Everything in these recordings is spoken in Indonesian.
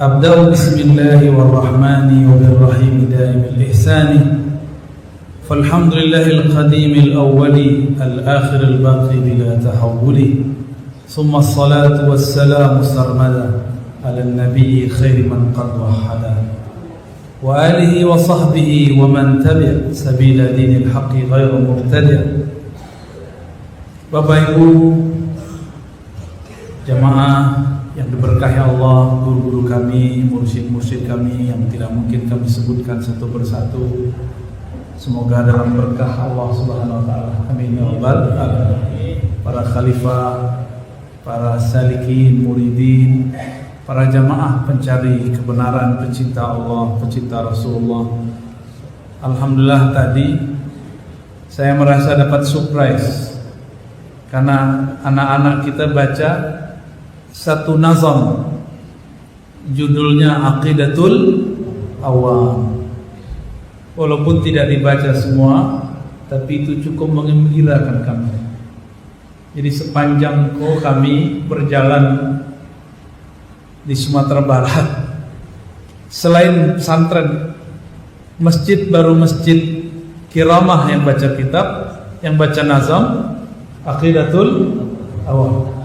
أبدأ بسم الله والرحمن وبالرحيم دائم الإحسان فالحمد لله القديم الأول الآخر الباقي بلا تحول ثم الصلاة والسلام سرمدا على النبي خير من قد وحدا وآله وصحبه ومن تبع سبيل دين الحق غير مبتدع. Bapak Ibu jamaah yang diberkahi Allah, guru-guru kami, mursyid-mursyid kami yang tidak mungkin kami sebutkan satu persatu, semoga dalam berkah Allah Subhanahu wa taala. Amin ya rabbal alamin. Para khalifah, para salikin, muridin, para jamaah pencari kebenaran, pecinta Allah, pecinta Rasulullah. Alhamdulillah tadi saya merasa dapat surprise karena anak-anak kita baca satu nazam judulnya Aqidatul Awam. Walaupun tidak dibaca semua, tapi itu cukup menggembirakan kami. Jadi sepanjang kami berjalan di Sumatera Barat, selain pesantren, masjid baru masjid Kiramah yang baca kitab, yang baca nazam Aqidatul Awam.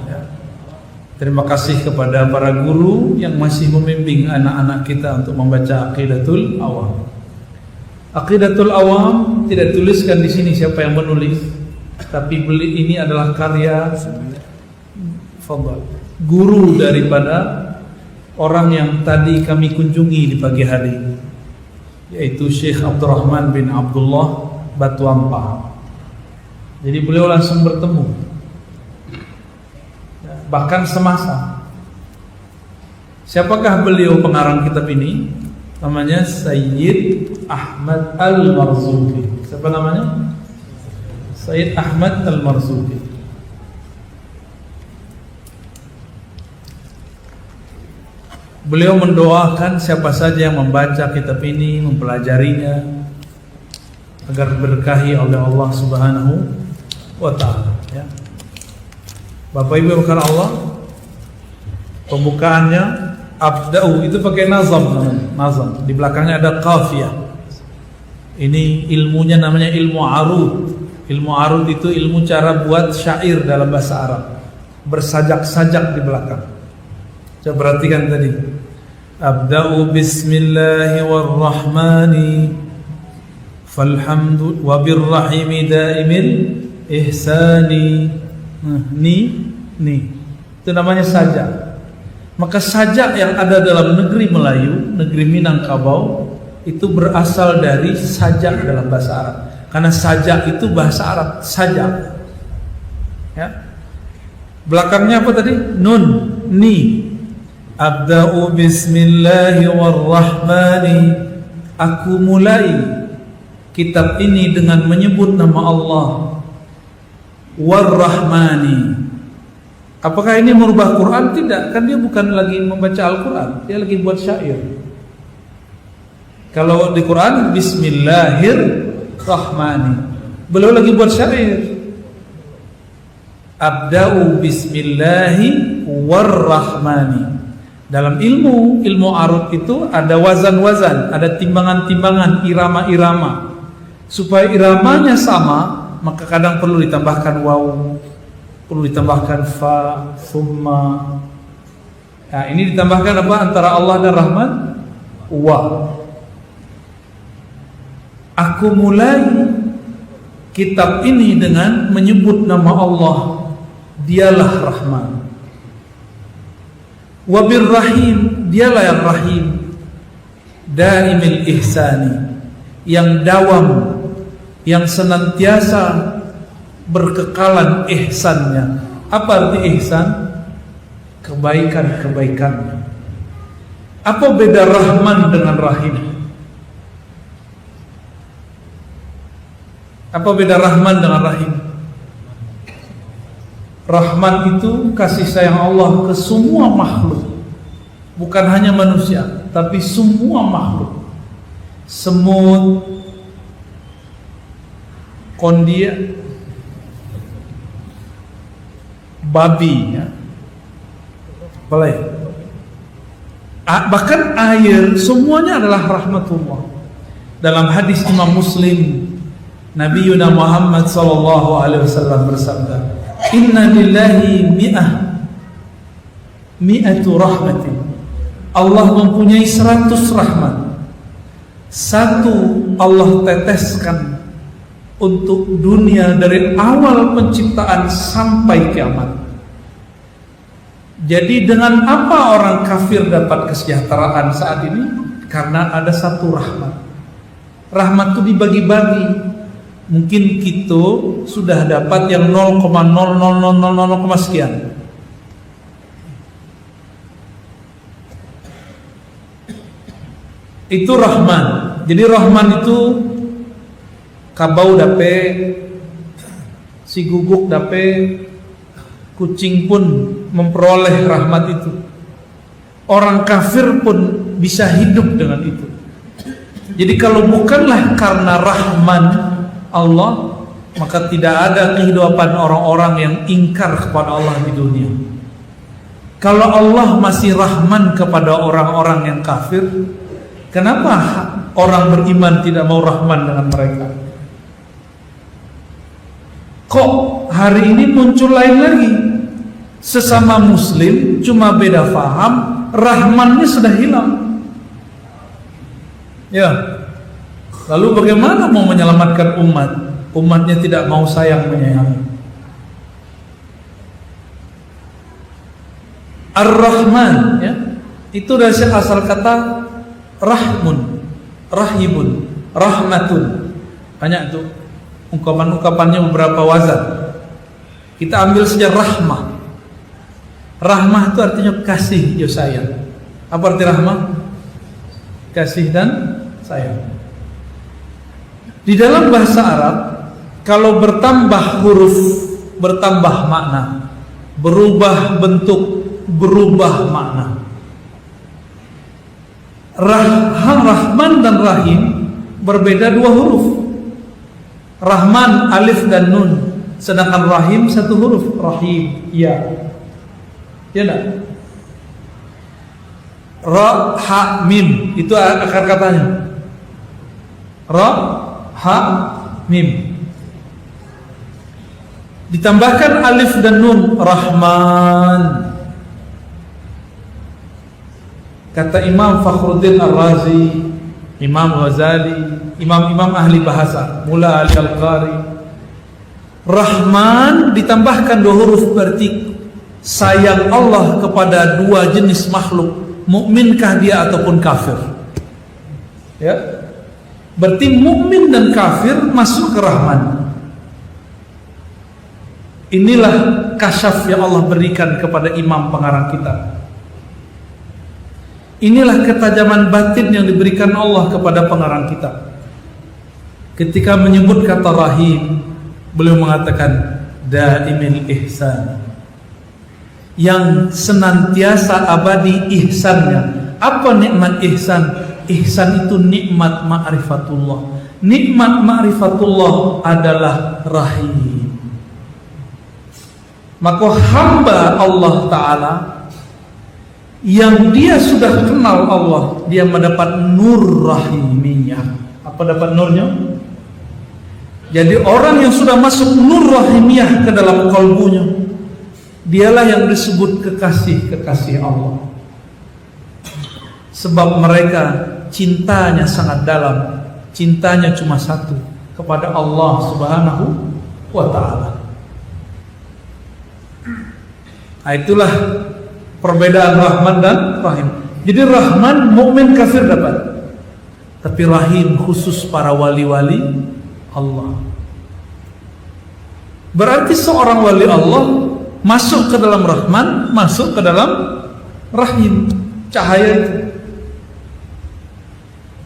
Terima kasih kepada para guru yang masih membimbing anak-anak kita untuk membaca Aqidatul Awam. Aqidatul Awam tidak tuliskan di sini siapa yang menulis, tapi ini adalah karya guru daripada orang yang tadi kami kunjungi di pagi hari, yaitu Syekh Abdurrahman bin Abdullah Batu Ampah. Jadi beliau langsung bertemu, bahkan semasa. Siapakah beliau pengarang kitab ini? Namanya Sayyid Ahmad Al-Marzuki. Siapa namanya? Sayyid Ahmad Al-Marzuki. Beliau mendoakan siapa saja yang membaca kitab ini, mempelajarinya, agar berkahi oleh Allah Subhanahu wa ta'ala, ya. Bapak Ibu bukan Allah, pembukaannya abda'u itu pakai nazam namanya. Nazam, di belakangnya ada qafiyah. Ini ilmunya namanya ilmu arud. Ilmu arud itu ilmu cara buat syair dalam bahasa Arab, bersajak-sajak di belakang. Coba perhatikan tadi. Abda'u bismillahi warrahmani falhamdu wabirrahimi daimil ihsani. Ni itu namanya sajak. Maka sajak yang ada dalam negeri Melayu, negeri Minangkabau, itu berasal dari sajak dalam bahasa Arab. Karena sajak itu bahasa Arab, sajak, ya. Belakangnya apa tadi? Nun, ni. Abda'u bismillahi warrahmani. Aku mulai kitab ini dengan menyebut nama Allah. War-Rahmani. Apakah ini merubah Quran? Tidak, kan dia bukan lagi membaca Al-Quran, dia lagi buat syair. Kalau di Quran Bismillahirrahmani, beliau lagi buat syair. Abda'u bismillahi war-Rahmani. Dalam ilmu arud itu ada wazan-wazan, ada timbangan-timbangan, irama-irama. Supaya iramanya sama, maka kadang perlu ditambahkan waw, perlu ditambahkan fa, summa. Nah, ini ditambahkan apa antara Allah dan Rahman? Wa. Aku mulai kitab ini dengan menyebut nama Allah. Dialah Rahman. Wa birrahim, dialah yang Rahim. Daimil ihsani, yang dawam, yang senantiasa berkekalan ihsannya. Apa arti ihsan? Kebaikan-kebaikan. Apa beda Rahman dengan Rahim? Apa beda Rahman dengan Rahim? Rahman itu kasih sayang Allah ke semua makhluk, bukan hanya manusia, tapi semua makhluk. Semut, kondia, babi, ya. Boleh. Bahkan air semuanya adalah rahmatullah. Dalam hadis Imam Muslim, Nabi Muhammad SAW bersabda, Inna lillahi mi'atu rahmatin. Allah mempunyai 100 rahmat. Satu Allah teteskan untuk dunia dari awal penciptaan sampai kiamat. Jadi dengan apa orang kafir dapat kesejahteraan saat ini? Karena ada satu rahmat. Rahmat itu dibagi-bagi. Mungkin kita sudah dapat yang 0,00000 sekian. Itu Rahman. Jadi Rahman itu kabau dape, si guguk dape, kucing pun memperoleh rahmat itu. Orang kafir pun bisa hidup dengan itu. Jadi kalau bukanlah karena Rahman Allah, maka tidak ada kehidupan orang-orang yang ingkar kepada Allah di dunia. Kalau Allah masih Rahman kepada orang-orang yang kafir, kenapa orang beriman tidak mau Rahman dengan mereka? Kok hari ini muncul lain lagi? Sesama muslim cuma beda faham, Rahmannya sudah hilang. Ya. Lalu bagaimana mau menyelamatkan umat? Umatnya tidak mau sayang menyayangi. Ar-Rahman, ya. Itu dari asal kata rahmun, rahibun, rahmatun. Banyak itu ungkapan-ungkapannya beberapa wazan. Kita ambil saja rahmah. Rahmah itu artinya kasih, ya sayang. Apa arti rahmah? Kasih dan sayang. Di dalam bahasa Arab, kalau bertambah huruf, bertambah makna, berubah bentuk, berubah makna. Rahman dan Rahim berbeda 2 huruf. Rahman alif dan nun, sedangkan Rahim 1 huruf. Rahim, ya. Ya enggak? Ra, ha, mim, itu akar katanya. Ra, ha, mim. Ditambahkan alif dan nun, Rahman. Kata Imam Fakhruddin Ar-Razi, Imam Ghazali, imam-imam ahli bahasa, Mula Al-Qari, Rahman ditambahkan 2 huruf berarti sayang Allah kepada 2 jenis makhluk, mukminkah dia ataupun kafir. Ya. Berarti mukmin dan kafir masuk ke Rahman. Inilah kasyaf yang Allah berikan kepada imam pengarang kitab. Inilah ketajaman batin yang diberikan Allah kepada pengarang kitab. Ketika menyebut kata Rahim, beliau mengatakan daimil ihsan, yang senantiasa abadi ihsannya. Apa nikmat ihsan? Ihsan itu nikmat ma'rifatullah. Nikmat ma'rifatullah adalah Rahim. Maka hamba Allah Ta'ala yang dia sudah kenal Allah, dia mendapat nur rahimiyah. Apa dapat nurnya? Jadi orang yang sudah masuk nur rahimiyah ke dalam kalbunya, dialah yang disebut kekasih-kekasih Allah. Sebab mereka cintanya sangat dalam. Cintanya cuma satu, kepada Allah Subhanahu wa ta'ala. Nah, itulah perbedaan Rahman dan Rahim. Jadi Rahman mukmin kafir dapat, tapi Rahim khusus para wali-wali Allah. Berarti seorang wali Allah masuk ke dalam Rahman, masuk ke dalam Rahim, cahaya itu.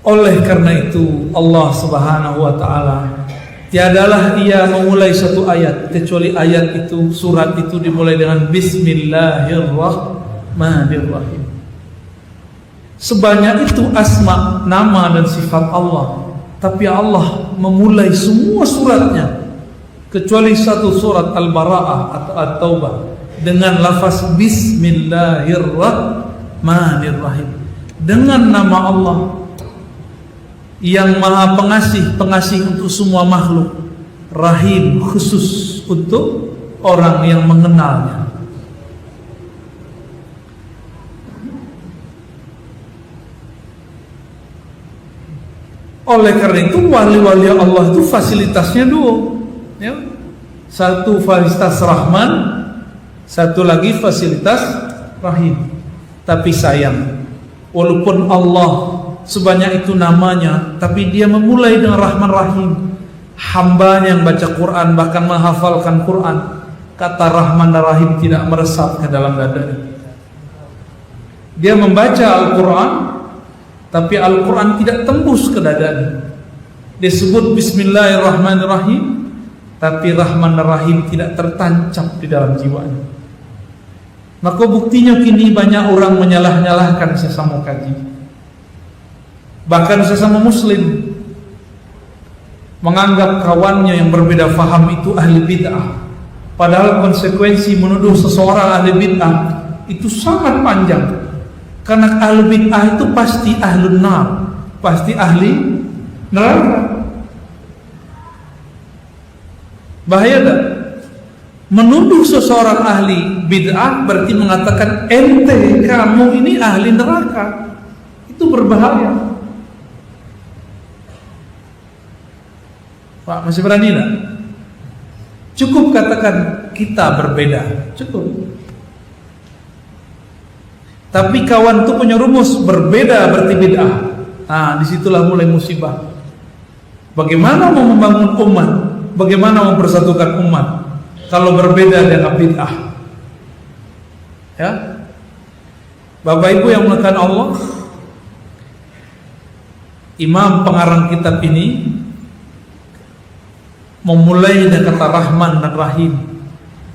Oleh karena itu Allah Subhanahu wa ta'ala, tiadalah ia memulai satu ayat kecuali ayat itu, surat itu dimulai dengan Bismillahirrahmanirrahim. Sebanyak itu asma, nama dan sifat Allah, tapi Allah memulai semua suratnya kecuali satu surat Al-Bara'ah atau At-Taubah dengan lafaz Bismillahirrahmanirrahim. dengan nama Allah yang Maha Pengasih, pengasih untuk semua makhluk, Rahim khusus untuk orang yang mengenalnya. Oleh karena itu wali-wali Allah itu fasilitasnya dua, ya. Satu fasilitas Rahman, satu lagi fasilitas Rahim. Tapi sayang, walaupun Allah sebanyak itu namanya, tapi dia memulai dengan Rahman Rahim. Hambanya yang baca Quran, bahkan menghafalkan Quran, kata Rahman dan Rahim tidak meresap ke dalam dadanya. Dia membaca Al-Quran, tapi Al-Quran tidak tembus ke dadanya. Disebut Bismillahirrahmanirrahim, tapi Rahman dan Rahim tidak tertancap di dalam jiwanya. Maka buktinya kini banyak orang menyalah-nyalahkan sesama kaji, bahkan sesama muslim, menganggap kawannya yang berbeda faham itu ahli bid'ah. Padahal konsekuensi menuduh seseorang ahli bid'ah itu sangat panjang. Karena ahli bid'ah itu pasti ahlun nar, pasti ahli neraka. Bahaya tak? Menuduh seseorang ahli bid'ah berarti mengatakan ente, kamu ini ahli neraka. Itu berbahaya. Pak, masih berani tak? Cukup katakan kita berbeda, cukup. Tapi kawan itu punya rumus, berbeda berarti bid'ah. Nah, disitulah mulai musibah. Bagaimana mau membangun umat? Bagaimana mempersatukan umat kalau berbeda dengan bid'ah? Ya, Bapak Ibu yang melakukan Allah, Imam pengarang kitab ini memulai dengan kata Rahman dan Rahim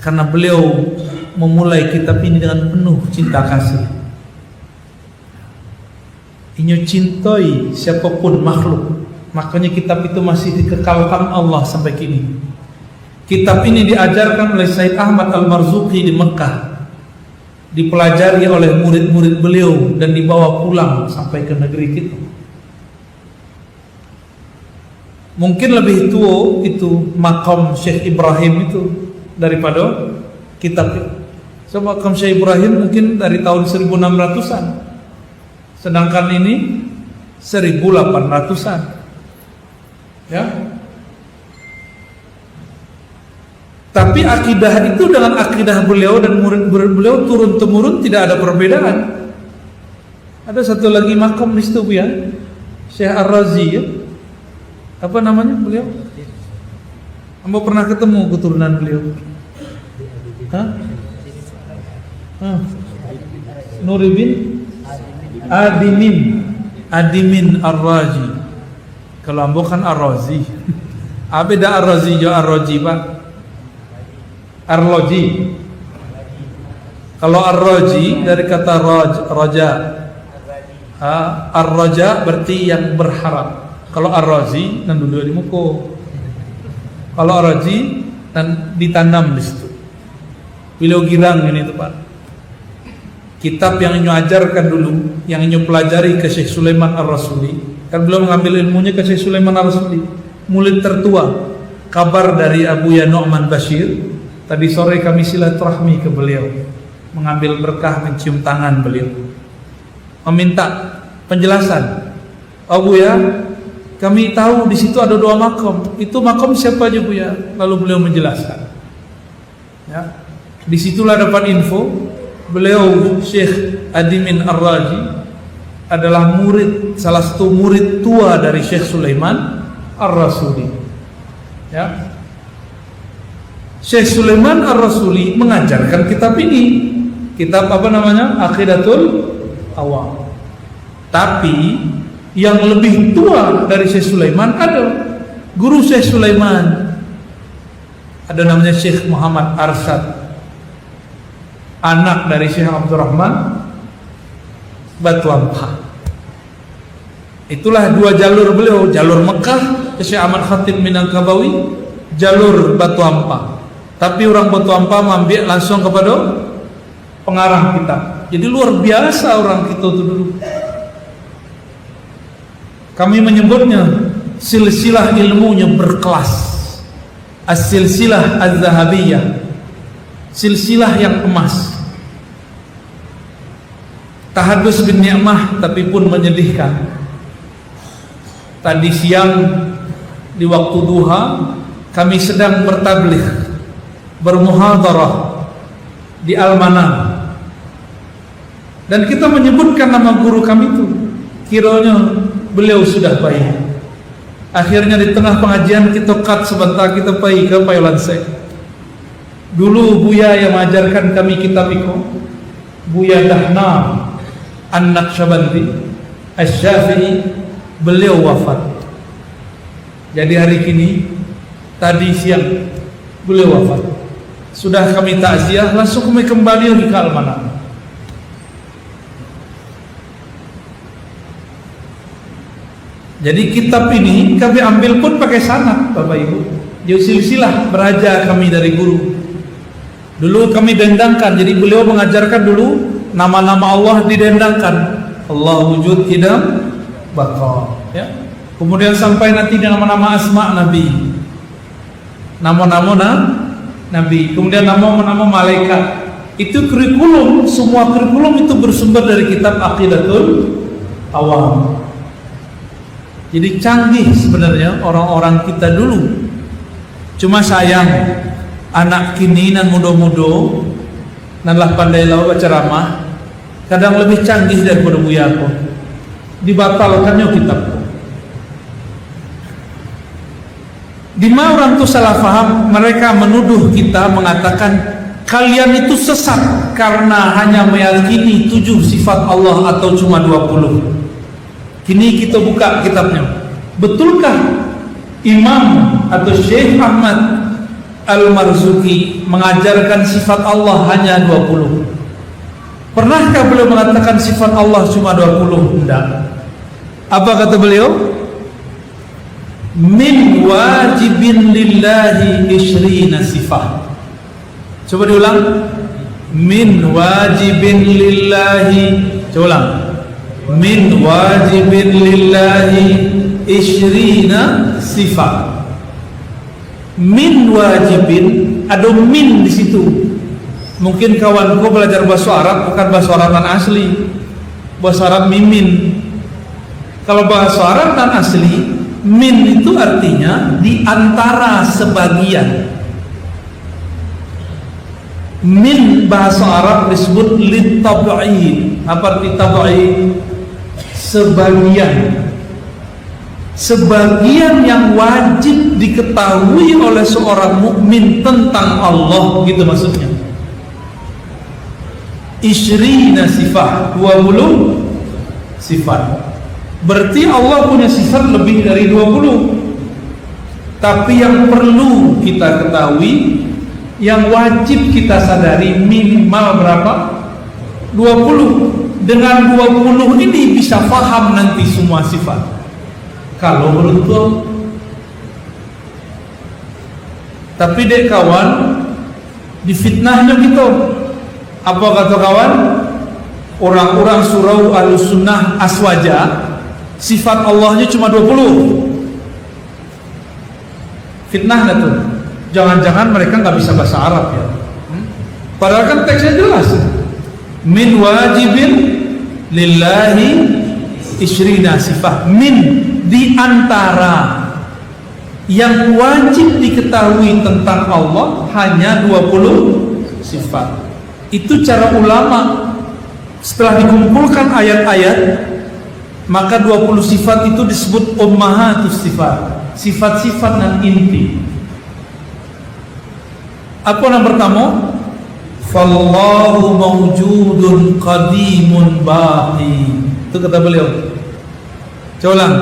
karena beliau memulai kitab ini dengan penuh cinta kasih. Inyo cintai siapapun makhluk, makanya kitab itu masih dikekalkan Allah sampai kini. Kitab ini diajarkan oleh Said Ahmad Al-Marzuqi di Mekah, dipelajari oleh murid-murid beliau dan dibawa pulang sampai ke negeri kita. Mungkin lebih tua itu makam Syekh Ibrahim itu daripada kitab itu. So makam Syekh Ibrahim mungkin dari tahun 1600-an. Sedangkan ini 1800-an. Ya. Tapi akidah itu dengan akidah beliau dan murid-murid beliau turun temurun tidak ada perbedaan. Ada satu lagi makam di situ ya, Syekh Ar-Razi ya. Apa namanya beliau? Amba pernah ketemu keturunan beliau. Hah? Nuri bin Adimin Ar-Raji. Kalau ambo kan Ar-Razi. Beda Ar-Razi jo Ar-Raji Pak. Ar-Raji. Kalau Ar-Raji dari kata raja. Ar-Raja berarti yang berharap. Kalau Ar-Razi dan duduk di muka. Kalau Ar-Raji dan ditanam di situ. Beliau girang ini tuh Pak. Kitab yang inyo ajarkan dulu, yang inyo pelajari ke Syekh Sulaiman Ar-Rasuli, kan beliau mengambil ilmunya ke Syekh Sulaiman Ar-Rasuli, murid tertua. Kabar dari Abu Ya Nu'man Bashir, tadi sore kami silaturahmi ke beliau, mengambil berkah, mencium tangan beliau, meminta penjelasan. Abu Ya, kami tahu di situ ada 2 makam. Itu makam siapa aja Bu Ya? Lalu beliau menjelaskan. Ya, disitulah dapat info. Beliau Syekh Adimin Ar-Raji adalah salah satu murid tua dari Syekh Sulaiman Ar-Rasuli. Ya. Syekh Sulaiman Ar-Rasuli mengajarkan kitab ini. Kitab apa namanya? Aqidatul Awam. Tapi yang lebih tua dari Syekh Sulaiman ada guru Syekh Sulaiman. Ada namanya Syekh Muhammad Arsyad, anak dari Syekh Abdurrahman Batu Ampah. Itulah 2 jalur beliau, jalur Mekah ke Syekh Ahmad Khatib Minangkabawi, jalur Batu Ampah. Tapi orang Batu Ampah mengambil langsung kepada pengarang kitab. Jadi luar biasa orang kita itu dulu. Kami menyebutnya silsilah ilmunya berkelas, as-silsilah az-zahabiyah, silsilah yang emas. Tahadus bin ni'mah tapi pun menyedihkan. Tadi siang di waktu duha kami sedang bertabligh, bermuhadarah di Al-Manam, dan kita menyebutkan nama guru kami itu. Kiranya beliau sudah baik. Akhirnya di tengah pengajian kita cut sebentar, kita pergi ke Payolansek. Dulu Buya yang mengajarkan kami kitab itu, Buya Dahna An-Naqsyabandi Asy-Syafi'i, beliau wafat. Jadi hari kini, tadi siang beliau wafat. Sudah kami takziah, langsung kami kembali lagi ke Al-Manam. Jadi kitab ini kami ambil pun pakai sanad, Bapak Ibu. Jadi silsilah beraja kami dari guru. Dulu kami dendangkan, jadi beliau mengajarkan dulu nama-nama Allah didendangkan. Allah wujud, qidam, baqa, ya. Kemudian sampai nanti nama-nama asma Nabi, nama-nama Nabi, kemudian nama-nama malaikat. Itu kurikulum, semua kurikulum itu bersumber dari kitab Aqidatul Awam. Jadi canggih sebenarnya orang-orang kita dulu. Cuma sayang anak kini nan muda-muda nanlah pandai lau baca ceramah, kadang lebih canggih daripada Buya aku. Dibatalkannya kitabku. Di mana orang itu salah faham, mereka menuduh kita, mengatakan kalian itu sesat karena hanya meyakini 7 sifat Allah atau cuma 20. Kini kita buka kitabnya. Betulkah Imam atau Syekh Ahmad Al-Marzuki mengajarkan sifat Allah hanya 20? Pernahkah beliau mengatakan sifat Allah cuma 20? Tidak. Apa kata beliau? Min wajibin lillahi ishrina sifat. Coba diulang. Min wajibin lillahi. Coba ulang. Min wajibin lillahi ishrina sifat. Min wajibin, ada min di situ. Mungkin kawanku belajar bahasa Arab bukan bahasa Arab yang asli, bahasa Arab mimin. Kalau bahasa Arab yang asli, min itu artinya di antara sebagian. Min bahasa Arab disebut litab'id. Apa arti tab'id? Sebagian. Sebagian yang wajib diketahui oleh seorang mukmin tentang Allah, gitu maksudnya. Ishrina sifat, 20 sifat. Berarti Allah punya sifat lebih dari 20. Tapi yang perlu kita ketahui, yang wajib kita sadari minimal berapa? 20. Dengan 20 ini bisa paham nanti semua sifat. Kalau beruntung. Tapi dek kawan, difitnahnya gitu. Apa kata kawan? Orang-orang surau Ahlussunnah Aswaja, sifat Allahnya cuma 20. Fitnah gak tuh? Jangan-jangan mereka nggak bisa bahasa Arab ya? Padahal kan teksnya jelas. Min wajibin lillahi ishrina sifat. Min, di antara yang wajib diketahui tentang Allah hanya 20 sifat. Itu cara ulama. Setelah dikumpulkan ayat-ayat, maka 20 sifat itu disebut ummahatus sifat, sifat-sifat yang inti. Apa yang pertama? Fallahu mawjudun qadimun baqi. Itu kata beliau. Coba ulang.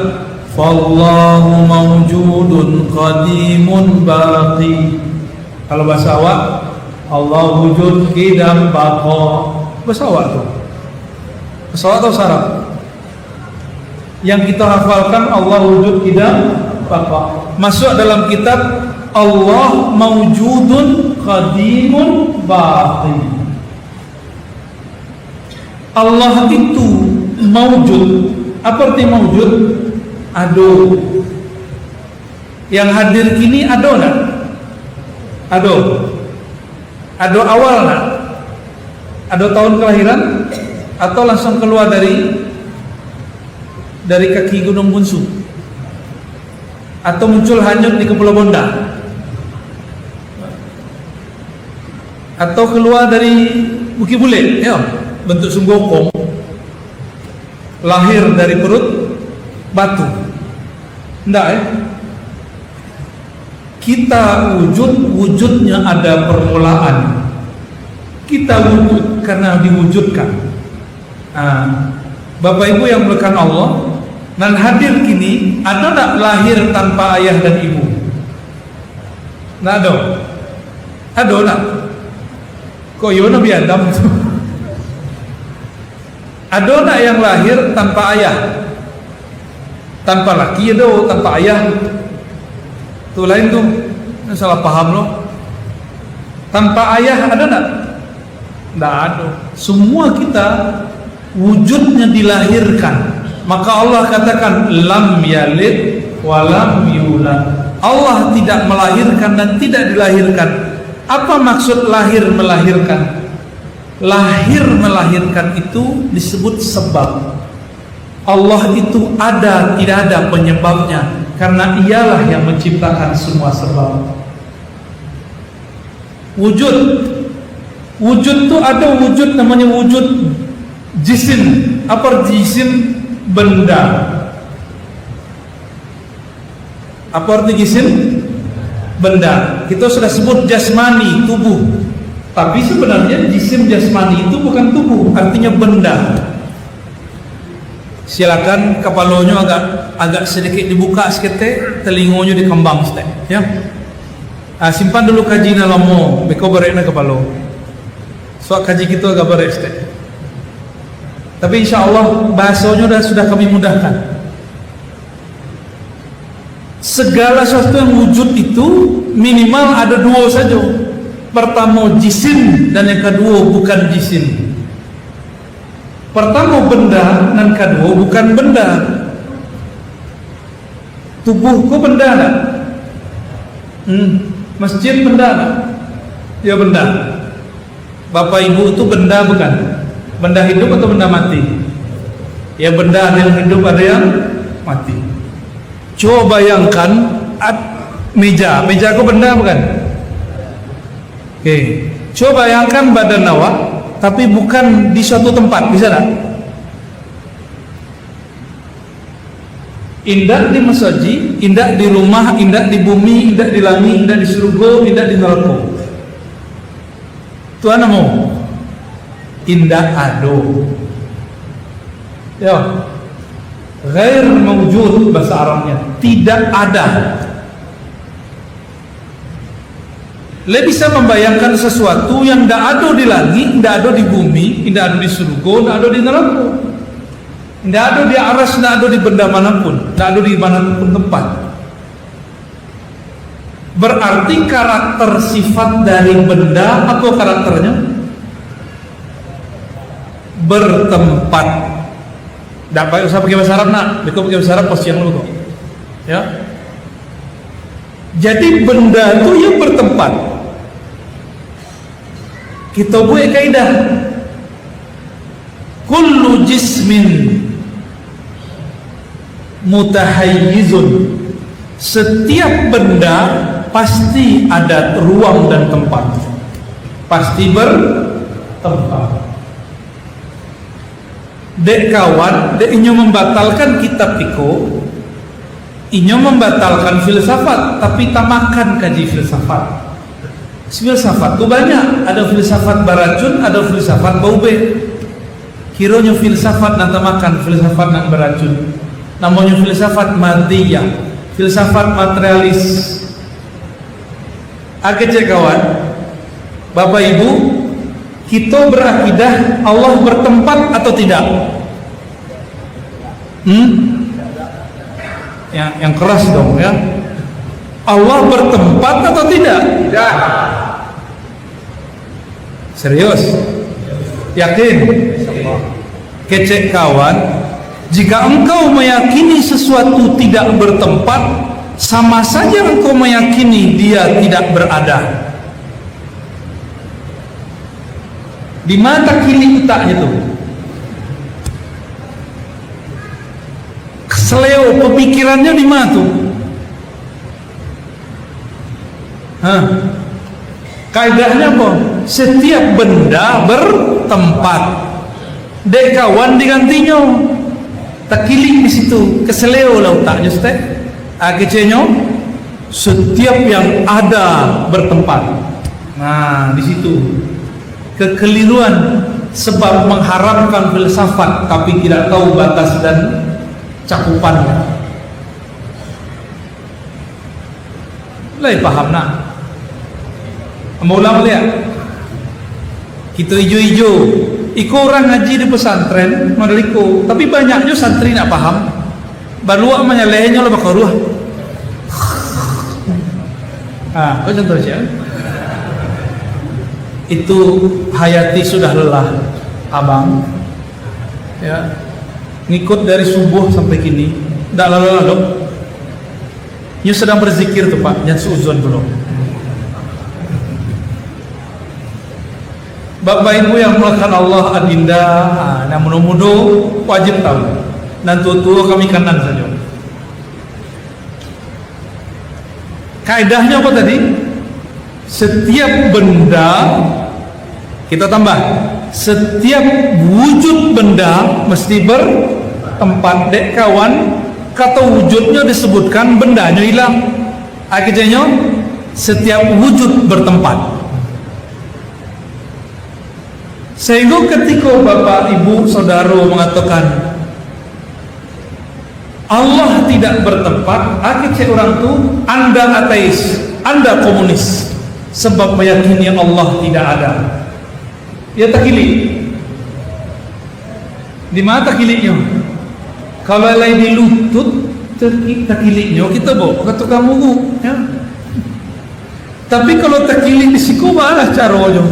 Fallahu mawjudun qadimun baqi. Kalau bahasa awak, Allah wujud qidam baqa. Bahasa awak tuh. Bahasa awak atau Arab? Yang kita hafalkan Allah wujud qidam baqa. Masuk dalam kitab Allah mawjudun qadimun baqi. Allah itu mawjud. Apa arti mawjud? Ado. Yang hadir kini ado nak? Ado. Ado awal nak? Ado tahun kelahiran? Atau langsung keluar dari kaki Gunung Bunsu? Atau muncul hanyut di Kepulauan Bonda? Atau keluar dari Bukit Bule? Ya, bentuk sunggokong, lahir dari perut batu? Enggak ya? Kita wujudnya ada permulaan. Kita wujud karena diwujudkan. Bapak Ibu yang melekan Allah, dan hadir kini, ada tak lahir tanpa ayah dan ibu? Nggak ada. Ada tak? Kok yo Nabi Adam itu? Ada tak yang lahir tanpa ayah? Tanpa laki ada, tanpa ayah. Tuh lain tuh, salah paham loh. Tanpa ayah ada tak? Nggak ada. Semua kita wujudnya dilahirkan. Maka Allah katakan lam yalid wa lam yulad. Allah tidak melahirkan dan tidak dilahirkan. Apa maksud lahir melahirkan? Lahir melahirkan itu disebut sebab. Allah itu ada, tidak ada penyebabnya, karena ialah yang menciptakan semua sebab. Wujud itu ada wujud namanya wujud jisim. Apa jisim? Benda. Apa arti jisim? Benda. Kita sudah sebut jasmani, tubuh. Tapi sebenarnya jisim jasmani itu bukan tubuh, artinya benda. Silakan kepalanya agak sedikit dibuka sedikit, telingonya dikembang sedikit, ya. Simpan dulu kaji nalamo, beko berekna kepala. So kaji kita agak berek sedikit. Tapi insya Allah bahasanya sudah kami mudahkan. Segala sesuatu yang wujud itu minimal ada dua saja. Pertama jisim dan yang kedua bukan jisim. Pertama benda dan kedua bukan benda. Tubuhku benda tak? Masjid benda tak? Ya benda. Bapak ibu itu benda bukan? Benda hidup atau benda mati? Ya benda, ada yang hidup ada yang mati. Coba bayangkan meja aku benda bukan? Oke. Coba bayangkan badan awak tapi bukan di suatu tempat, bisa tak? Indah di masaji, indah di rumah, indah di bumi, indah di langit, indah di surga, indah di neraka. Tuhan mau indah ado. Ya. Ghair mawjud bahasa Arabnya, tidak ada. Le bisa membayangkan sesuatu yang tidak ada di langit, tidak ada di bumi, tidak ada di surga, tidak ada di neraka, tidak ada di aras, tidak ada di benda manapun, tidak ada di manapun tempat. Berarti karakter sifat dari benda apa karakternya? Bertempat. Tidak usah pakai bahasa Arab nak, mereka pakai bahasa Arab pasti yang lu kok. Ya. Jadi benda itu yang bertempat. Kita buat kaidah. Kullu jismin mutahayyizun. Setiap benda pasti ada ruang dan tempat. Pasti bertempat. Dek kawan, dek inyo membatalkan kitab iko, inyo membatalkan filsafat, tapi tamakan kaji filsafat. Filsafat itu banyak, ada filsafat beracun, ada filsafat baube. Kiranya filsafat nan tamakan, filsafat nan beracun. Namanya filsafat madiyah, filsafat materialis. Cek kawan, Bapak Ibu, kita berakidah Allah bertempat atau tidak? Yang keras dong ya. Allah bertempat atau tidak? Tidak. Serius? Yakin? Kecek kawan, Jika engkau meyakini sesuatu tidak bertempat, sama saja engkau meyakini dia tidak berada. Di mata kiri utaknya tuh, seleo pemikirannya di mana tuh? Kaidahnya apa? Setiap benda bertempat. Dek kawan digantinya. Takiling di situ, keseleo lah utaknya stek. Kecenya setiap yang ada bertempat. Nah, di situ kekeliruan sebab mengharapkan filsafat tapi tidak tahu batas dan cakupannya. Lai paham nak? Maulah lihat kita ijo-ijo iko orang ngaji di pesantren madaliko, tapi banyaknya santri nak paham baru menyalehnya lo bakal ruah. Kau contoh siapa? Itu Hayati sudah lelah abang ya, ngikut dari subuh sampai kini tidak lalu-lalu. Dia sedang berzikir tuh Pak, jangan seuzon dulu. Bapak Ibu yang melakukan Allah adinda, nah mudah-mudahan wajib tahu. Dan tua-tua kami kanan saja. Kaidahnya apa tadi? Setiap benda, kita tambah, setiap wujud benda mesti bertempat. Dek kawan, kata wujudnya disebutkan, bendanya hilang. Akhirnya setiap wujud bertempat. Sehingga ketika Bapak, Ibu, Saudara mengatakan Allah tidak bertempat, akhirnya orang itu Anda ateis, Anda komunis, sebab meyakini Allah tidak ada. Ya takili. Di mana takiliknya? Kalau lain di lutut, takiliknya kita bawa kata kamu ya. Tapi kalau takilik di siku malah caranya.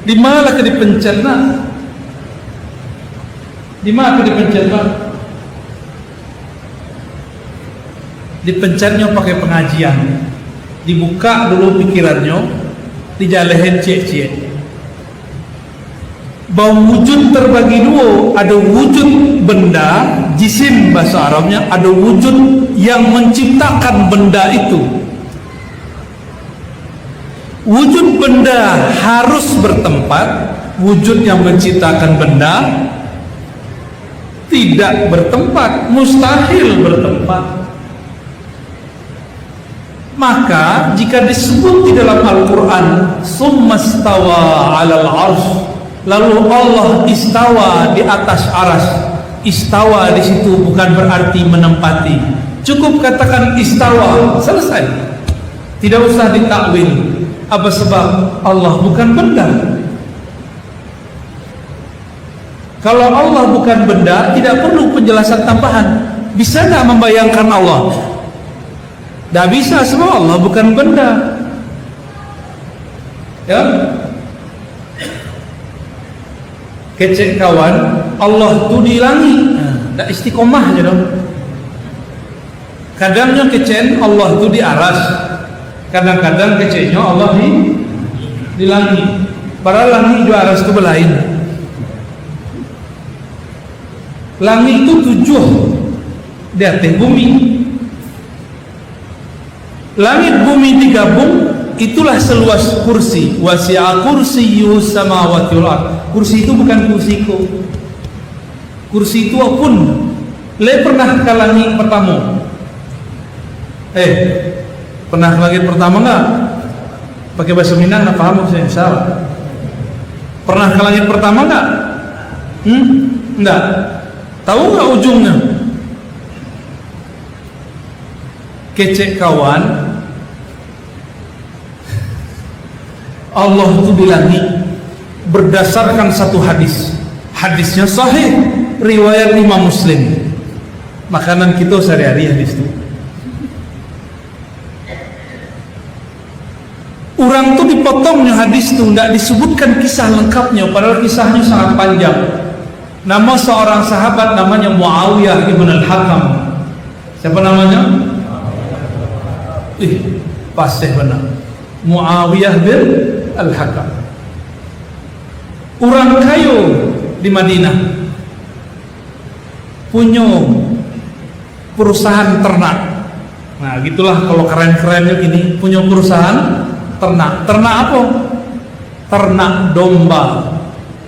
Di mana ke dipencet nak? Di mana ke dipencet nak? Dipencetnya pakai pengajian. Dibuka dulu pikirannya, dijalehin cie-cie. Bahwa wujud terbagi dua, ada wujud benda, jisim bahasa Arabnya, ada wujud yang menciptakan benda itu. Wujud benda harus bertempat, wujud yang menciptakan benda tidak bertempat, mustahil bertempat. Maka jika disebut di dalam Al-Quran summastawa 'alal 'arsy, lalu Allah istawa di atas aras. Istawa di situ bukan berarti menempati, cukup katakan istawa, selesai, tidak usah ditakwil. Apa sebab? Allah bukan benda. Kalau Allah bukan benda, tidak perlu penjelasan tambahan. Bisa tak membayangkan Allah? Tidak bisa, sebab Allah bukan benda. Ya, kecek kawan, Allah tu di langit, tidak istiqomah je dong. Kadangnya kecen Allah tu di aras, kadang-kadang keceknya Allah di langit. Padahal langit juga aras itu berlain. Langit itu 7 di atas bumi. Langit bumi digabung, itulah seluas kursi. Wasi'a kursiyyus samawati wal ard. Kursi itu bukan kursiku. Kursi itu pun le pernah ke langit pertama. Pernah ke langit pertama enggak? Pakai bahasa Minang enggak paham saya salah. Pernah ke langit pertama enggak? Enggak. Tahu enggak ujungnya? Kecek kawan, Allah itu di langit berdasarkan satu hadis. Hadisnya sahih, riwayat Imam Muslim. Makanan kita sehari-hari hadis itu. Orang itu dipotongnya hadis itu, tidak disebutkan kisah lengkapnya, padahal kisahnya sangat panjang. Nama seorang sahabat namanya Muawiyah ibn al-Hakam. Siapa namanya? Pasti benar. Muawiyah bin al-Hakam. Orang kayu di Madinah, punya perusahaan ternak. Nah, gitulah kalau keren-kerennya gini, punya perusahaan ternak. Ternak apa? Ternak domba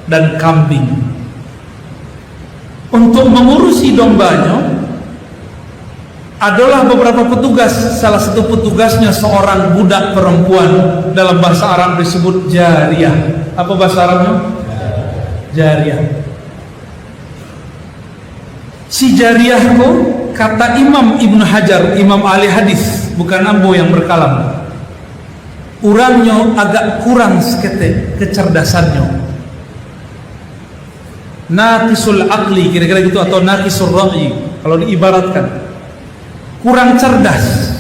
dan kambing. Untuk mengurusi dombanya adalah beberapa petugas. Salah satu petugasnya seorang budak perempuan, dalam bahasa Arab disebut jariyah. Apa bahasa Arabnya? Jariyah. Si jariyah itu, kata Imam Ibn Hajar, Imam ahli hadis, bukan ambo yang berkalam, orangnya agak kurang seketek kecerdasannya, naqisul aqli, kira-kira gitu, atau naqisul ra'yi kalau diibaratkan, kurang cerdas.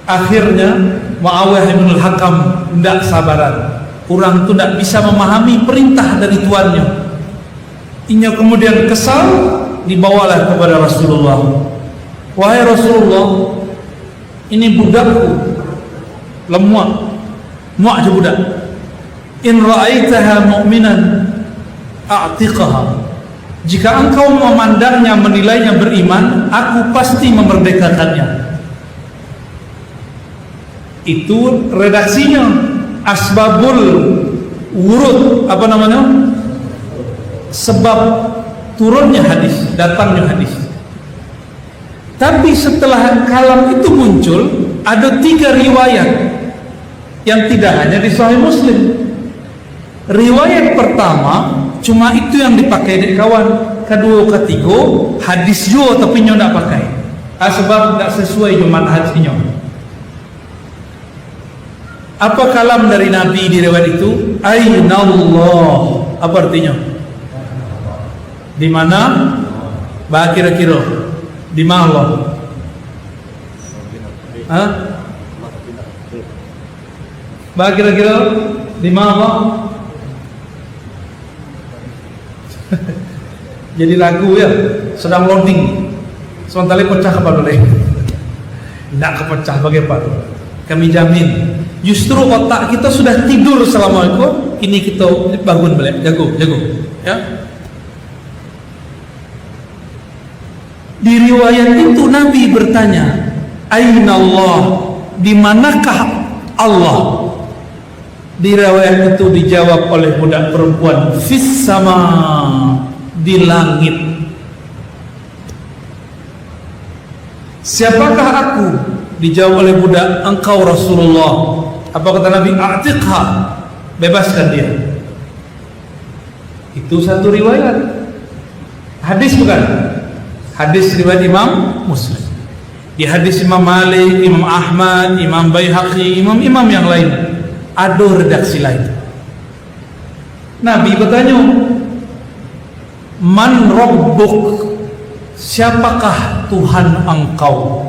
Akhirnya Muawiyah bin al-Hakam tidak sabaran. Orang itu tidak bisa memahami perintah dari tuannya. Inya kemudian kesal, dibawalah kepada Rasulullah. Wahai Rasulullah, ini budakku lemah, muak je budak. In ra'aitaha mu'minan a'tiqaha. Jika engkau memandangnya, menilainya beriman, aku pasti memerdekakannya. Itu redaksinya. Asbabul wurud, apa namanya? Sebab turunnya hadis, datangnya hadis. Tapi setelah kalam itu muncul, ada 3 riwayat yang tidak hanya di Sahih Muslim. Riwayat pertama cuma itu yang dipakai dek kawan. Kedua, ketiga hadis juga tapi nyo tidak pakai. Sebab tidak sesuai dengan hadisnya. Apa kalam dari Nabi di riwayat itu? Aina Allah. Apa artinya? Di mana? Bah kira-kira di mana Allah? Hah? Bah kira-kira di mana Allah? Jadi lagu ya, sedang loading. Sementara pecah apa boleh? Tidak kepecah bagaimana? Kami jamin. Justru otak kita sudah tidur selama itu, ini kita bangun balik, jago, ya. Di riwayat itu Nabi bertanya, Aina Allah, di manakah Allah? Di riwayat itu dijawab oleh budak perempuan, Fis sama, di langit. Siapakah aku? Dijawab oleh budak, engkau Rasulullah. Apa kata Nabi? A'tiqha, bebaskan dia. Itu satu riwayat. Hadis bukan? Hadis riwayat Imam Muslim. Di hadis Imam Malik, Imam Ahmad, Imam Baihaqi, imam-imam yang lain ada redaksi lain. Nabi bertanya, Man Rabbuk, siapakah Tuhan engkau?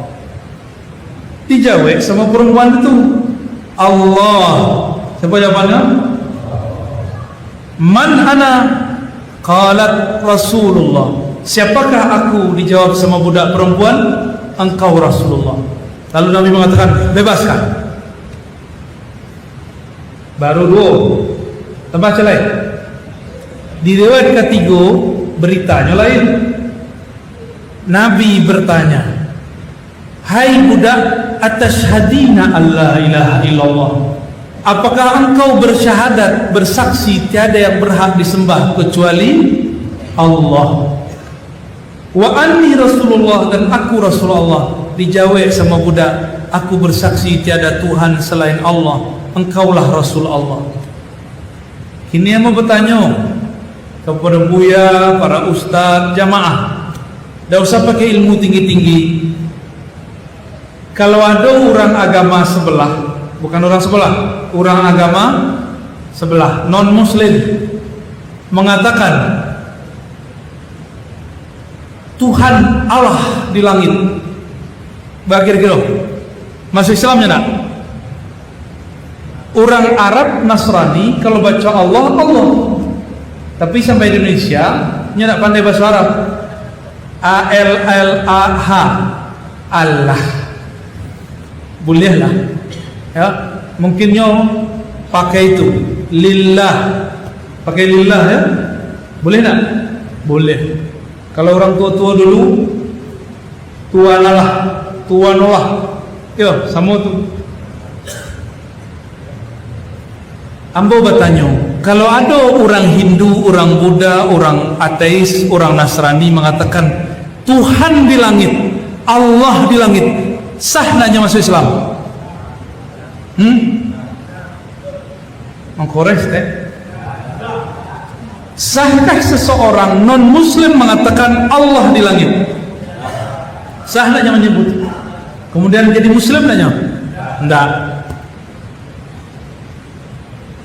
Dijawab sama perempuan itu, Allah. Siapa jawabannya? Man ana? Qalat Rasulullah. Siapakah aku? Dijawab sama budak perempuan, engkau Rasulullah. Lalu Nabi mengatakan, bebaskan. Baru 2. Tempat lain. Di riwayat ketiga beritanya lain. Nabi bertanya, hai budak, atashhadina alla ilaha illallah, apakah engkau bersyahadat, bersaksi tiada yang berhak disembah kecuali Allah, wa anni Rasulullah, dan aku Rasulullah. Dijawab sama budak, aku bersaksi tiada Tuhan selain Allah, engkaulah Rasul Allah. Kini yang mau bertanya kepada buya, para ustaz, jamaah, tidak usah pakai ilmu tinggi-tinggi. Kalau ada orang agama sebelah, bukan orang sebelah, orang agama sebelah, non muslim, mengatakan Tuhan Allah di langit, kira-kira masuk Islamnya nak? Orang Arab Nasrani kalau baca Allah, Allah. Tapi sampai di Indonesia nya tak pandai bahasa Arab. ALLAH, Allah. Bolehlah. Ya, mungkinnya pakai itu lillah. Pakai lillah ya. Boleh tak? Boleh. Kalau orang tua-tua dulu tuanalah. Yo, sama tu. Ambo bertanya, kalau ada orang Hindu, orang Buddha, orang ateis, orang Nasrani mengatakan Tuhan di langit, Allah di langit, sah naknya masuk Islam? Mengkores deh. Sahkah seseorang non Muslim mengatakan Allah di langit? Sah naknya menyebut? Kemudian jadi Muslim naknya? Enggak.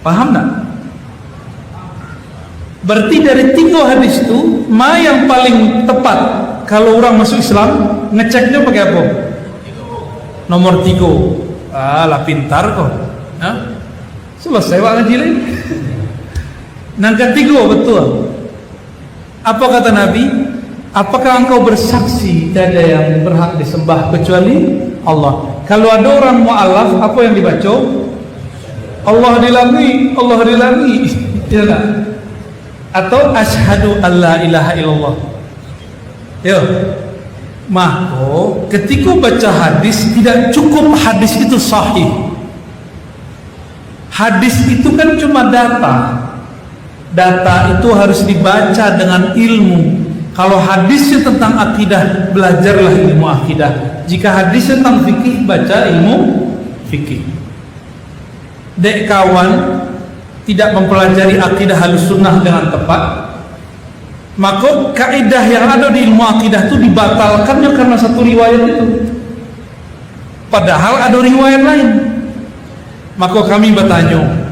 Paham tak? Berarti dari 3 hadis itu, mana yang paling tepat kalau orang masuk Islam? Ngeceknya pakai apa? Nomor 3. Lah pintar kok. Selesai pak ngaji lain. Nangka 3 betul. Apa kata Nabi? Apakah engkau bersaksi tiada yang berhak disembah kecuali Allah? Kalau ada orang mu'alaf, apa yang dibaca? Allah dilangi, Allah dilangi, ya tak? Atau asyhadu alla ilaha illallah. Ya. Maka ketika baca hadis tidak cukup hadis itu sahih. Hadis itu kan cuma data. Data itu harus dibaca dengan ilmu. Kalau hadisnya tentang akidah, belajarlah ilmu akidah. Jika hadisnya tentang fikih, baca ilmu fikih. Dek kawan tidak mempelajari akidah Ahlussunnah dengan tepat, maka kaidah yang ada di ilmu akidah itu dibatalkannya karena satu riwayat itu. Padahal ada riwayat lain. Maka kami bertanya,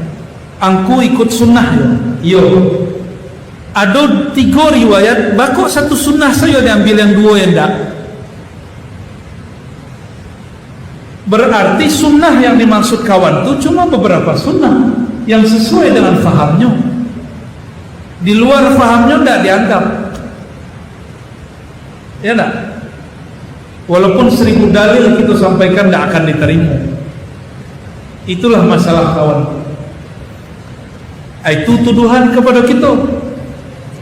angku ikut sunnah ya? Yo. Ada 3 riwayat, bakok satu sunnah saya diambil, yang 2 yang tidak. Berarti sunnah yang dimaksud kawan itu cuma beberapa sunnah yang sesuai dengan fahamnya. Di luar fahamnya tidak dianggap. Ya tidak? Walaupun 1000 dalil kita sampaikan tidak akan diterima. Itulah masalah kawan. Itu tuduhan kepada kita.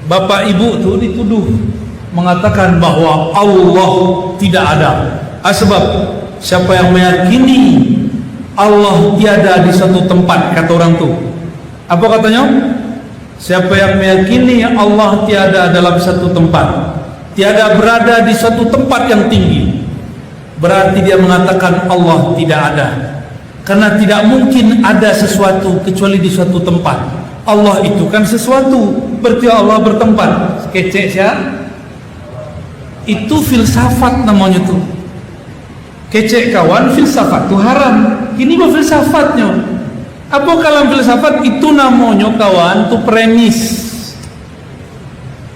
Bapak ibu itu dituduh mengatakan bahwa Allah tidak ada. Sebab siapa yang meyakini Allah tiada di satu tempat, kata orang tu. Apa katanya? Siapa yang meyakini Allah tiada dalam satu tempat, tiada berada di satu tempat yang tinggi, berarti dia mengatakan Allah tidak ada. Karena tidak mungkin ada sesuatu kecuali di suatu tempat. Allah itu kan sesuatu, berarti Allah bertempat. Kecek ya? Itu filsafat namanya tuh. Kecek kawan, filsafat itu haram. Ini bukan filsafatnya. Apa kalau filsafat itu namanya kawan, itu premis.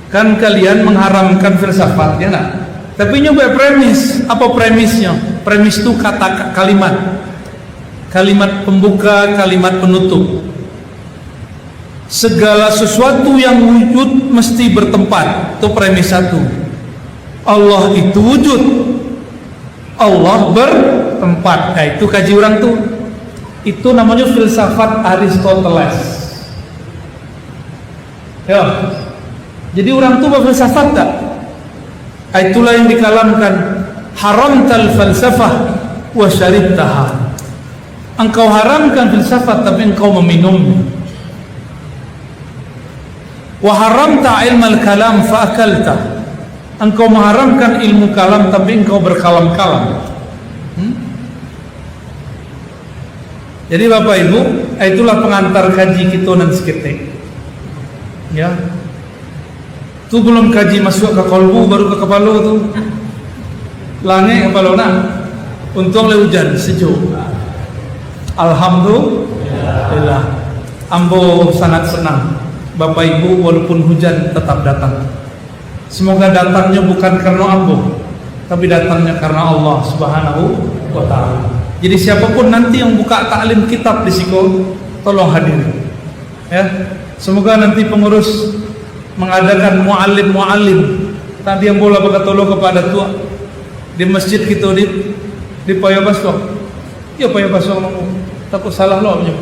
Kan kalian mengharamkan filsafat, ya nak? Tapi nyoba premis. Apa premisnya? Premis itu kata kalimat. Kalimat pembuka, kalimat penutup. Segala sesuatu yang wujud mesti bertempat. Itu premis 1. Allah itu wujud. Allah bertempat. Nah, itu kaji orang tuh. Itu namanya filsafat Aristoteles. Ya. Jadi orang tuh berfilsafat tak? Itulah yang dikalamkan. Haramtal falsafah wa syaribtaha. Engkau haramkan filsafat tapi engkau meminumnya. Wa haramta ilmal kalam fa akalta. Engkau mengharamkan ilmu kalam tapi engkau berkalam-kalam. Jadi Bapak Ibu, itulah pengantar kaji kita nanti seketik. Ya. Itu belum kaji masuk ke kolbu, baru ke kepala tu. Langit kepala nak. Untung le hujan sejuk. Alhamdulillah. Ambo sangat senang. Bapak Ibu, walaupun hujan tetap datang. Semoga datangnya bukan karena ambo, tapi datangnya karena Allah Subhanahu wa ta'ala. Jadi siapapun nanti yang buka taklim kitab di siko, tolong hadiri. Ya. Semoga nanti pengurus mengadakan muallim tadi yang bola berkatolo kepada tua di masjid kita di Payabaswa. Ya Payabaswa takut salah loh ya.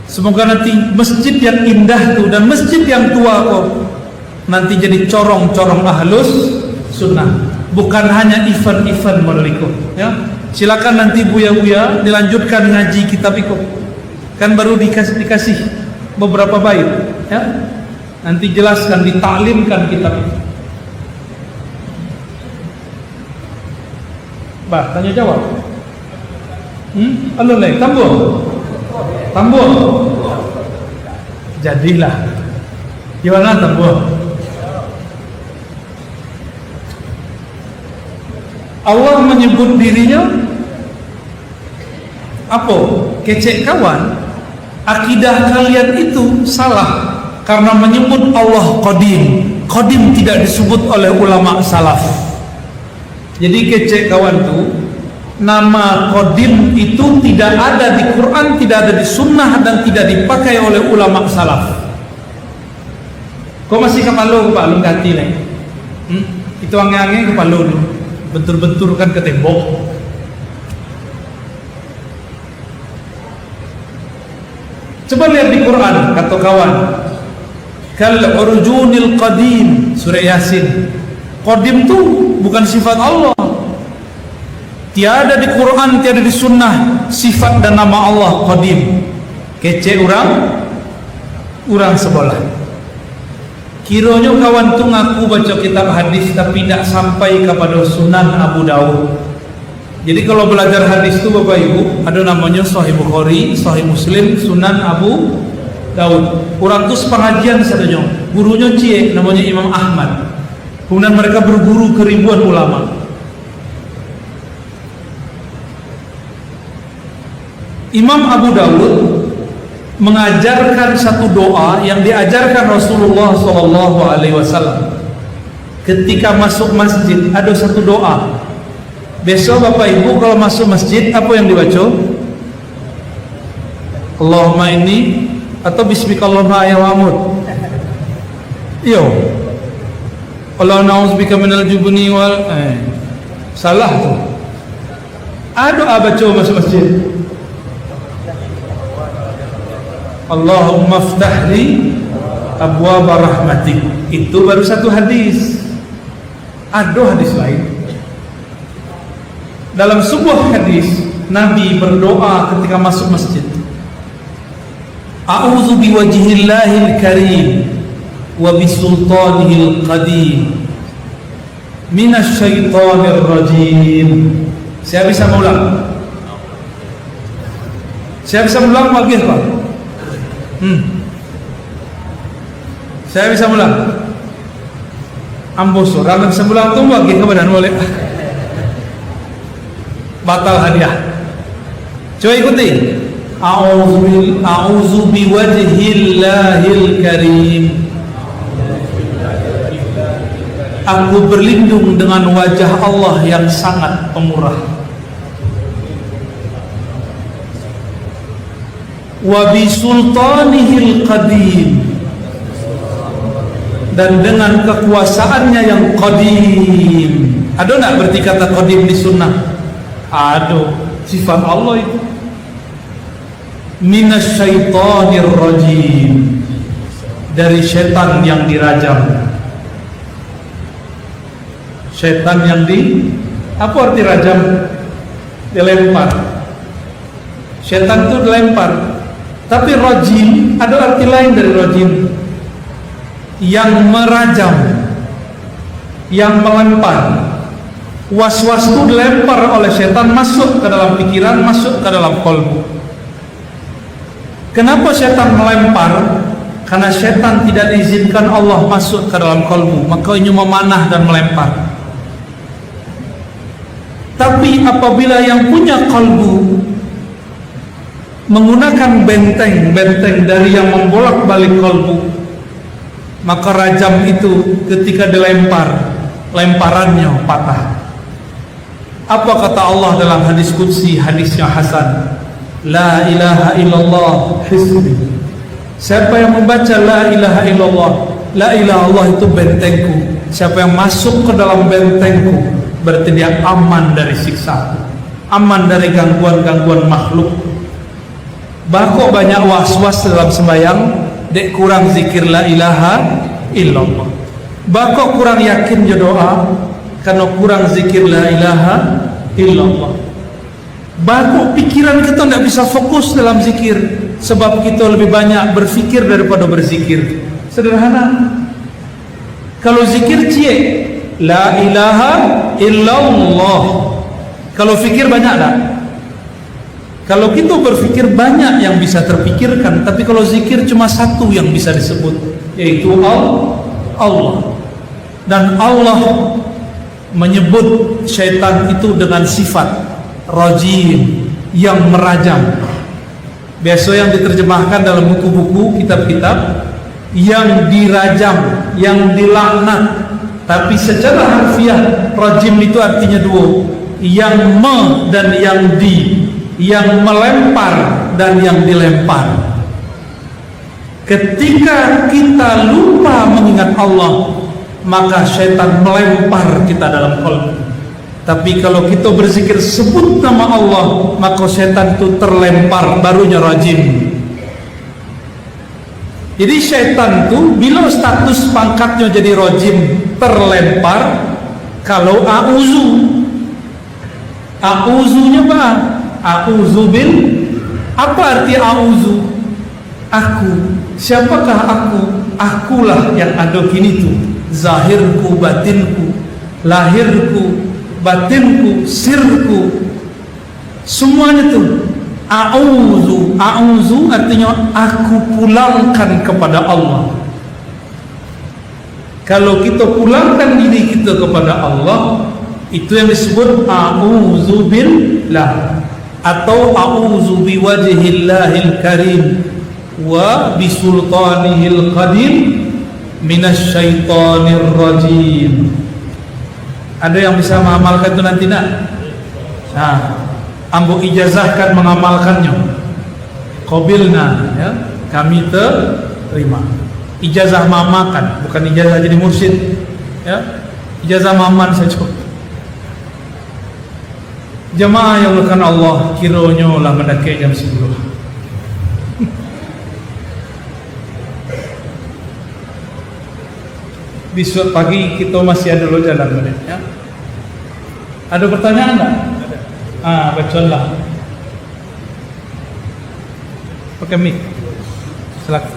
Semoga nanti masjid yang indah tuh dan masjid yang tua kok nanti jadi corong-corong ahlus sunnah, bukan hanya event-event modeliku ya. Silakan nanti buya-buya dilanjutkan ngaji kitab itu, kan baru dikasih beberapa bait ya, nanti jelaskan, ditaklimkan kitab itu. Bah, tanya jawab. Halo leh, tambur. Jadilah. Gimana tambur? Allah menyebut dirinya apa? Kecek kawan. Akidah kalian itu salah karena menyebut Allah Qadim. Qadim tidak disebut oleh ulama salaf. Jadi kecek kawan tuh, nama Qadim itu tidak ada di Quran, tidak ada di Sunnah, dan tidak dipakai oleh ulama salaf. Kau masih kepala Pak Lung ganti nih? Itu angin-angin kepala dulu, bentur-benturkan ke tembok. Coba lihat di Quran, kata kawan, kal urjunil qadim, surah Yasin. Qadim itu bukan sifat Allah. Tiada di Quran, tiada di Sunnah sifat dan nama Allah Qadim. Kece orang sebelah. Kiranya kawan tu ngaku baca kitab hadis tapi tidak sampai kepada Sunan Abu Dawud. Jadi kalau belajar hadis itu Bapak Ibu, ada namanya Sahih Bukhari, Sahih Muslim, Sunan Abu Dawud. Orang tu sepengajian saja, gurunya cie namanya Imam Ahmad. Kemudian mereka berguru ke ribuan ulama. Imam Abu Dawud mengajarkan satu doa yang diajarkan Rasulullah SAW. Ketika masuk masjid ada satu doa. Besok Bapak Ibu kalau masuk masjid apa yang dibaca? Allahumma inni atau bismikallahumma ayawamud. Yo. Allah na'udzubika minal jubni wal salah tuh. Ada baca masuk masjid. Allahumma ftahli abwaaba rahmatik. Itu baru satu hadis. Ada hadis lain. Dalam sebuah hadis Nabi berdoa ketika masuk masjid, a'udzu biwajhillahil karim wa bisultanihil qadim minasyaitonir rajim. Saya bisa mengulang? Saya bisa mengulang lagi Pak? Saya bisa mengulang? Ambos orang bisa mengulang tu lagi kepada boleh. Batal hadiah. Coba ikuti. A'udzu biwajhillahil karim. Aku berlindung dengan wajah Allah yang sangat pemurah. Wa bisultanihil qadim. Dan dengan kekuasaannya yang qadim. Ada enggak berarti kata qadim di sunnah? Ada, sifat Allah itu. Minasyaitonir rajim, dari setan yang dirajam. Setan yang apa arti rajam? Dilempar. Setan itu dilempar. Tapi rajim ada arti lain dari rajim, yang merajam, yang melempar. Was-was itu dilempar oleh setan, masuk ke dalam pikiran, masuk ke dalam kolbu. Kenapa setan melempar? Karena setan tidak diizinkan Allah masuk ke dalam kolbu, maka ini memanah dan melempar. Tapi apabila yang punya kolbu menggunakan benteng dari yang membolak-balik kolbu, maka rajam itu ketika dilempar, lemparannya patah. Apa kata Allah dalam hadis qudsi, hadisnya hasan? La ilaha illallah hisbi Siapa yang membaca la ilaha illallah, la ilaha illallah itu bentengku. Siapa yang masuk ke dalam bentengku, berarti dia aman dari siksa, aman dari gangguan-gangguan makhluk. Bako banyak was-was dalam sembahyang, dek kurang zikir la ilaha illallah. Bako kurang yakin je doa, karena kurang zikir la ilaha illallah. Bako pikiran kita tidak bisa fokus dalam zikir, sebab kita lebih banyak berfikir daripada berzikir. Sederhana. Kalau zikir cie la ilaha illallah, kalau fikir banyak tak? Kalau kita berfikir banyak yang bisa terpikirkan, tapi kalau zikir cuma satu yang bisa disebut, yaitu Allah. Dan Allah menyebut syaitan itu dengan sifat rajim, yang merajam. Biasa yang diterjemahkan dalam buku-buku, kitab-kitab, yang dirajam, yang dilaknat. Tapi secara harfiah rajim itu artinya dua, yang dan yang yang melempar dan yang dilempar. Ketika kita lupa mengingat Allah, maka syaitan melempar kita dalam qalbi. Tapi kalau kita berzikir sebut nama Allah, maka syaitan itu terlempar, barunya rajim. Jadi syaitan itu bila status pangkatnya jadi rajim, terlempar. Kalau a'uzunya apa? A'uzu bil, apa arti a'uzu? Aku. Siapakah aku? Akulah yang ada kini tu. Zahirku, batinku, lahirku, batinku, sirku, semuanya tu. A'uzu artinya aku pulangkan kepada Allah. Kalau kita pulangkan diri kita kepada Allah, itu yang disebut a'udzu billah, atau a'udzu biwajhillahil karim wa bisultanihil qadim minasyaitonir rajim. Ada yang bisa mengamalkan itu nanti nak? Nah, ambo ijazahkan mengamalkannya. Qabilna, ya, kami terima. Ijazah mamakan, bukan ijazah jadi mursyid, ya. Ijazah maman saja. Jemaah yang dimuliakan Allah, kiranya lah mendaki jam 10. Besok pagi kita masih ada lo jalan, ya. Ada pertanyaan enggak? Bacalah. Pakai mic. Silakan.